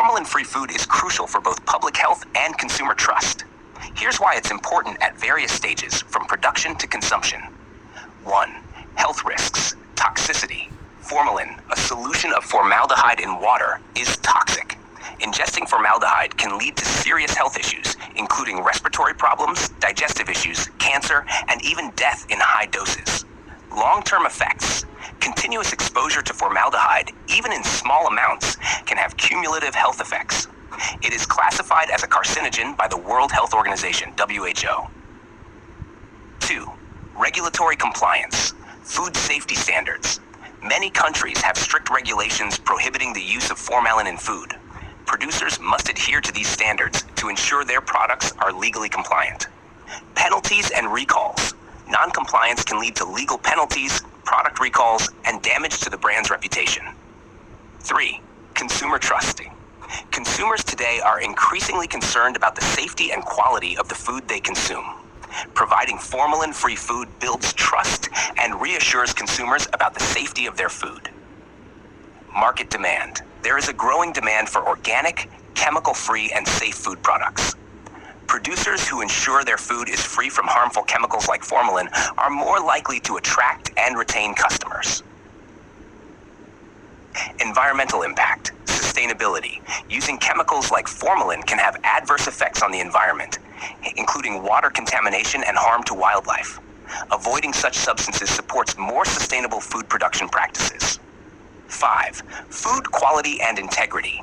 Formalin-free food is crucial for both public health and consumer trust. Here's why it's important at various stages, from production to consumption. 1. Health risks. Toxicity. Formalin, a solution of formaldehyde in water, is toxic. Ingesting formaldehyde can lead to serious health issues, including respiratory problems, digestive issues, cancer, and even death in high doses. Long-term effects. Continuous exposure to formaldehyde, even in small amounts, can have cumulative health effects. It is classified as a carcinogen by the World Health Organization, WHO. 2. Regulatory compliance. Food safety standards. Many countries have strict regulations prohibiting the use of formalin in food. Producers must adhere to these standards to ensure their products are legally compliant. Penalties and recalls. Non-compliance can lead to legal penalties, product recalls, and damage to the brand's reputation. 3. Consumer trusting. Consumers today are increasingly concerned about the safety and quality of the food they consume. Providing formalin-free food builds trust and reassures consumers about the safety of their food. Market demand. There is a growing demand for organic, chemical-free, and safe food products. Producers who ensure their food is free from harmful chemicals like formalin are more likely to attract and retain customers. Environmental impact. Sustainability. Using chemicals like formalin can have adverse effects on the environment, including water contamination and harm to wildlife. Avoiding such substances supports more sustainable food production practices. 5. Food quality and integrity.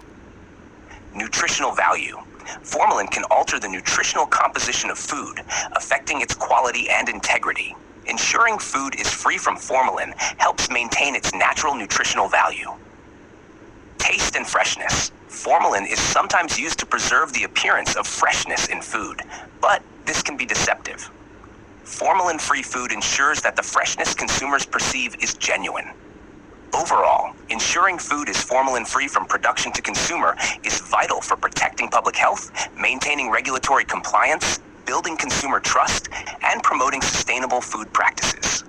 Nutritional value. Formalin can alter the nutritional composition of food, affecting its quality and integrity. Ensuring food is free from formalin helps maintain its natural nutritional value. Taste and freshness. Formalin is sometimes used to preserve the appearance of freshness in food, but this can be deceptive. Formalin-free food ensures that the freshness consumers perceive is genuine. Overall, ensuring food is formalin-free from production to consumer is vital for protecting public health, maintaining regulatory compliance, building consumer trust, and promoting sustainable food practices.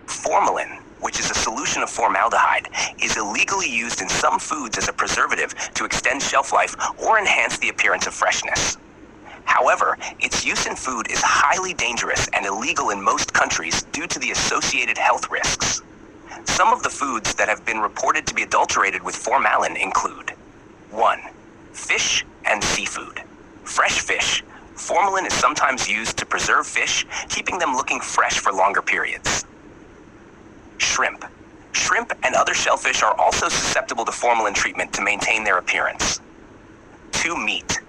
Formalin, which is a solution of formaldehyde, is illegally used in some foods as a preservative to extend shelf life or enhance the appearance of freshness. However, its use in food is highly dangerous and illegal in most countries due to the associated health risks. Some of the foods that have been reported to be adulterated with formalin include 1. Fish and seafood. Fresh fish. Formalin is sometimes used to preserve fish, keeping them looking fresh for longer periods. Shrimp. Shrimp and other shellfish are also susceptible to formalin treatment to maintain their appearance. 2. Meat.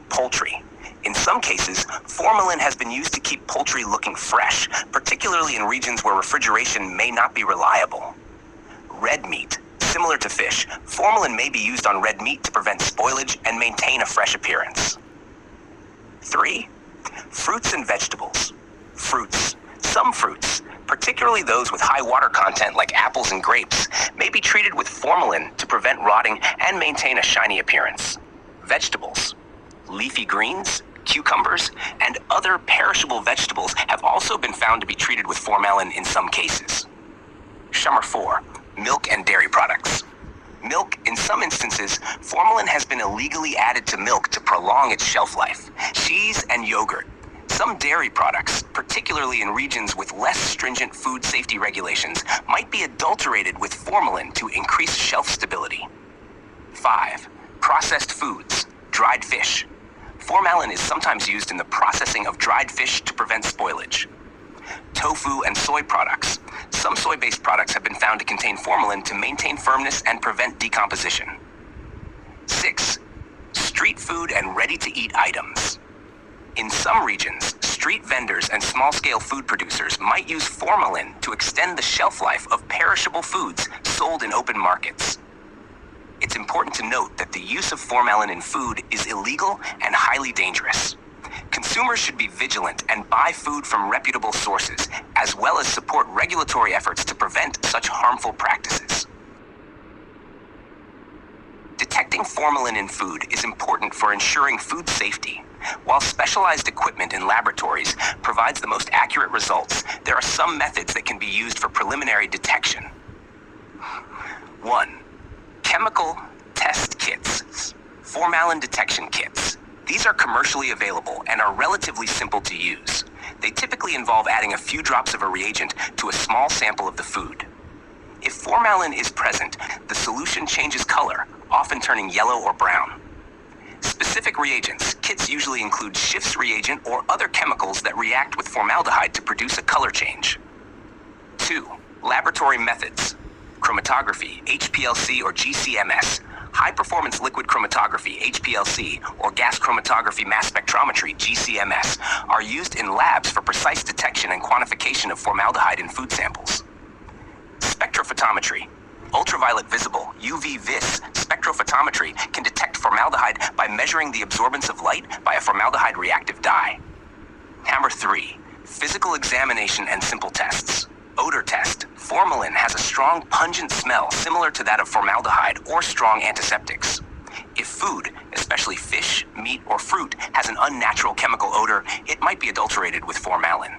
Poultry. In some cases, formalin has been used to keep poultry looking fresh, particularly in regions where refrigeration may not be reliable. Red meat. Similar to fish, formalin may be used on red meat to prevent spoilage and maintain a fresh appearance. 3. Fruits and vegetables. Fruits. Some fruits, particularly those with high water content like apples and grapes, may be treated with formalin to prevent rotting and maintain a shiny appearance. Vegetables. Leafy greens, cucumbers, and other perishable vegetables have also been found to be treated with formalin in some cases. Number 4. Milk and dairy products. Milk, in some instances, formalin has been illegally added to milk to prolong its shelf life. Cheese and yogurt. Some dairy products, particularly in regions with less stringent food safety regulations, might be adulterated with formalin to increase shelf stability. 5. Processed foods. Dried fish. Formalin is sometimes used in the processing of dried fish to prevent spoilage. Tofu and soy products. Some soy-based products have been found to contain formalin to maintain firmness and prevent decomposition. 6. Street food and ready-to-eat items. In some regions, street vendors and small-scale food producers might use formalin to extend the shelf life of perishable foods sold in open markets. It's important to note that the use of formalin in food is illegal and highly dangerous. Consumers should be vigilant and buy food from reputable sources, as well as support regulatory efforts to prevent such harmful practices. Detecting formalin in food is important for ensuring food safety. While specialized equipment in laboratories provides the most accurate results, there are some methods that can be used for preliminary detection. 1. Chemical test kits, formalin detection kits. These are commercially available and are relatively simple to use. They typically involve adding a few drops of a reagent to a small sample of the food. If formalin is present, the solution changes color, often turning yellow or brown. Specific reagents. Kits usually include Schiff's reagent or other chemicals that react with formaldehyde to produce a color change. 2. Laboratory methods. Chromatography, HPLC or GCMS, high-performance liquid chromatography, HPLC, or gas chromatography mass spectrometry, GCMS, are used in labs for precise detection and quantification of formaldehyde in food samples. Spectrophotometry. Ultraviolet visible, UV-vis, spectrophotometry can detect formaldehyde by measuring the absorbance of light by a formaldehyde reactive dye. Number 3. Physical examination and simple tests. Odor test. Formalin has a strong, pungent smell similar to that of formaldehyde or strong antiseptics. If food, especially fish, meat, or fruit, has an unnatural chemical odor, it might be adulterated with formalin.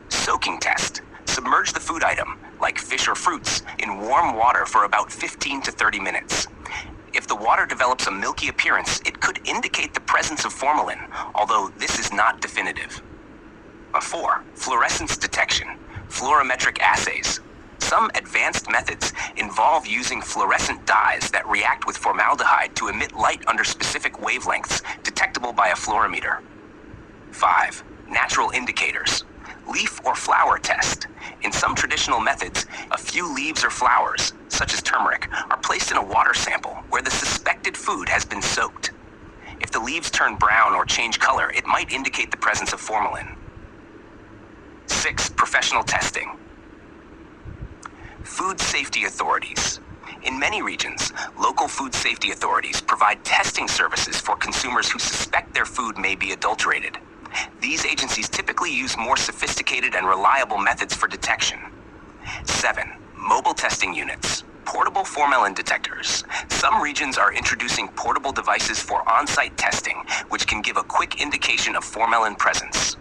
Soaking test. Submerge the food item, like fish or fruits, in warm water for about 15 to 30 minutes. If the water develops a milky appearance, it could indicate the presence of formalin, although this is not definitive. 4. Fluorescence detection. Fluorometric assays. Some advanced methods involve using fluorescent dyes that react with formaldehyde to emit light under specific wavelengths detectable by a fluorometer. 5. Natural indicators. Leaf or flower test. In some traditional methods, a few leaves or flowers, such as turmeric, are placed in a water sample where the suspected food has been soaked. If the leaves turn brown or change color, it might indicate the presence of formalin. 6. Professional testing. Food safety authorities. In many regions, local food safety authorities provide testing services for consumers who suspect their food may be adulterated. These agencies typically use more sophisticated and reliable methods for detection. 7. Mobile testing units. Portable formalin detectors. Some regions are introducing portable devices for on-site testing, which can give a quick indication of formalin presence.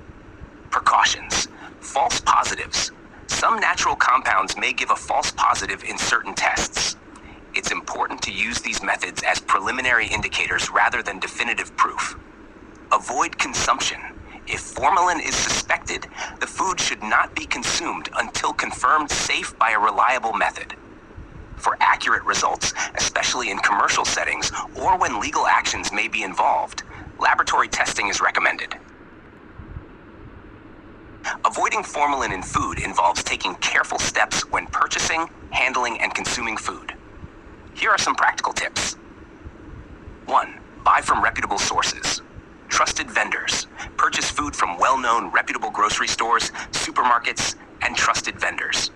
Precautions. False positives. Some natural compounds may give a false positive in certain tests. It's important to use these methods as preliminary indicators rather than definitive proof. Avoid consumption. If formalin is suspected, the food should not be consumed until confirmed safe by a reliable method. For accurate results, especially in commercial settings or when legal actions may be involved, laboratory testing is recommended. Avoiding formalin in food involves taking careful steps when purchasing, handling, and consuming food. Here are some practical tips. 1. Buy from reputable sources. Trusted vendors. Purchase food from well-known reputable grocery stores, supermarkets, and trusted vendors.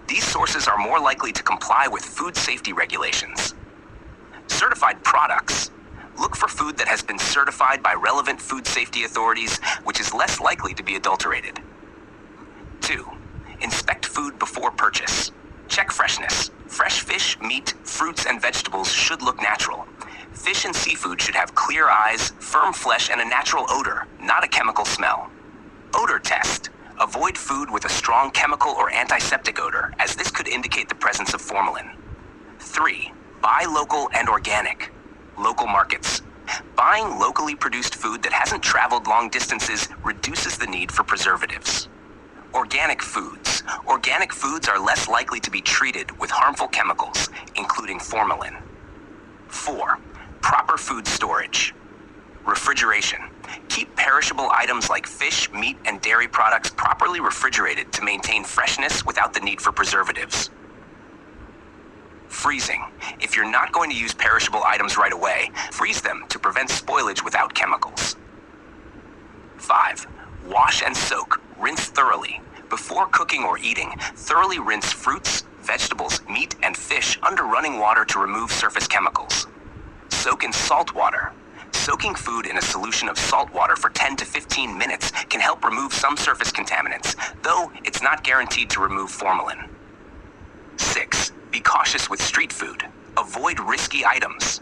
These sources are more likely to comply with food safety regulations. Certified products. Look for food that has been certified by relevant food safety authorities, which is less likely to be adulterated. 2. Inspect food before purchase. Check freshness. Fresh fish, meat, fruits, and vegetables should look natural. Fish and seafood should have clear eyes, firm flesh, and a natural odor, not a chemical smell. Odor test. Avoid food with a strong chemical or antiseptic odor, as this could indicate the presence of formalin. 3. Buy local and organic. Local markets. Buying locally produced food that hasn't traveled long distances reduces the need for preservatives. Organic foods. Organic foods are less likely to be treated with harmful chemicals, including formalin. 4. Proper food storage. Refrigeration. Keep perishable items like fish, meat, and dairy products properly refrigerated to maintain freshness without the need for preservatives. Freezing. If you're not going to use perishable items right away, freeze them to prevent spoilage without chemicals. 5. Wash and soak. Rinse thoroughly. Before cooking or eating, thoroughly rinse fruits, vegetables, meat, and fish under running water to remove surface chemicals. Soak in salt water. Soaking food in a solution of salt water for 10 to 15 minutes can help remove some surface contaminants, though it's not guaranteed to remove formalin. 6. Be cautious with street food. Avoid risky items.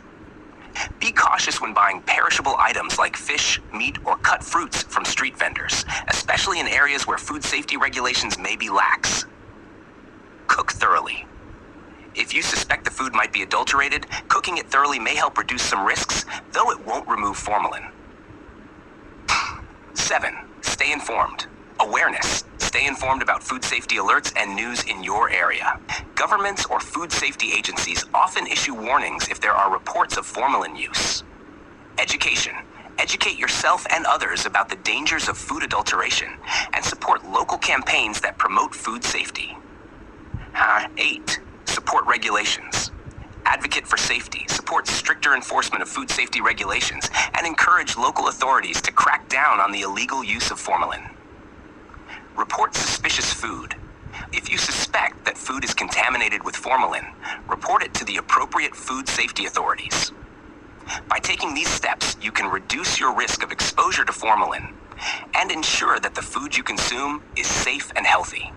Be cautious when buying perishable items like fish, meat, or cut fruits from street vendors, especially in areas where food safety regulations may be lax. Cook thoroughly. If you suspect the food might be adulterated, cooking it thoroughly may help reduce some risks, though it won't remove formalin. 7. Stay informed. Awareness. Stay informed about food safety alerts and news in your area. Governments or food safety agencies often issue warnings if there are reports of formalin use. Education. Educate yourself and others about the dangers of food adulteration and support local campaigns that promote food safety. 8. Support regulations. Advocate for safety, support stricter enforcement of food safety regulations, and encourage local authorities to crack down on the illegal use of formalin. Report suspicious food. If you suspect that food is contaminated with formalin, report it to the appropriate food safety authorities. By taking these steps, you can reduce your risk of exposure to formalin and ensure that the food you consume is safe and healthy.